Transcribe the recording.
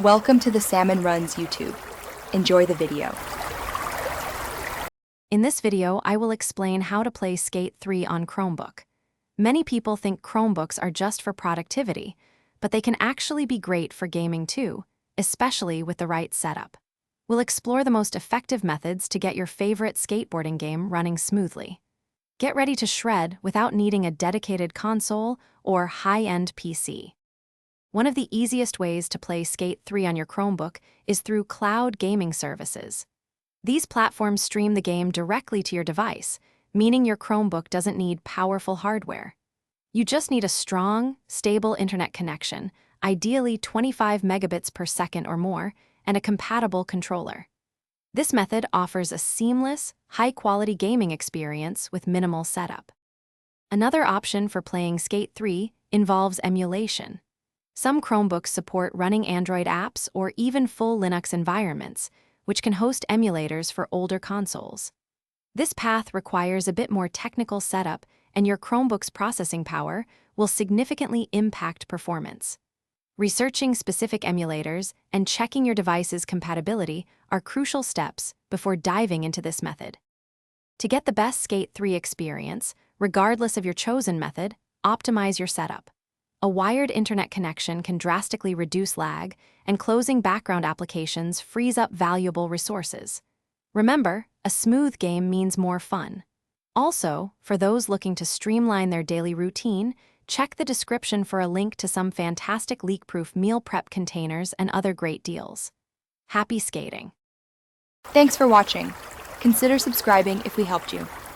Welcome to the Salmon Runs YouTube. Enjoy the video. In this video, I will explain how to play Skate 3 on Chromebook. Many people think Chromebooks are just for productivity, but they can actually be great for gaming too, especially with the right setup. We'll explore the most effective methods to get your favorite skateboarding game running smoothly. Get ready to shred without needing a dedicated console or high-end PC. One of the easiest ways to play Skate 3 on your Chromebook is through cloud gaming services. These platforms stream the game directly to your device, meaning your Chromebook doesn't need powerful hardware. You just need a strong, stable internet connection, ideally 25 megabits per second or more, and a compatible controller. This method offers a seamless, high-quality gaming experience with minimal setup. Another option for playing Skate 3 involves emulation. Some Chromebooks support running Android apps or even full Linux environments, which can host emulators for older consoles. This path requires a bit more technical setup, and your Chromebook's processing power will significantly impact performance. Researching specific emulators and checking your device's compatibility are crucial steps before diving into this method. To get the best Skate 3 experience, regardless of your chosen method, optimize your setup. A wired internet connection can drastically reduce lag, and closing background applications frees up valuable resources. Remember, a smooth game means more fun. Also, for those looking to streamline their daily routine, check the description for a link to some fantastic leak-proof meal prep containers and other great deals. Happy skating! Thanks for watching. Consider subscribing if we helped you.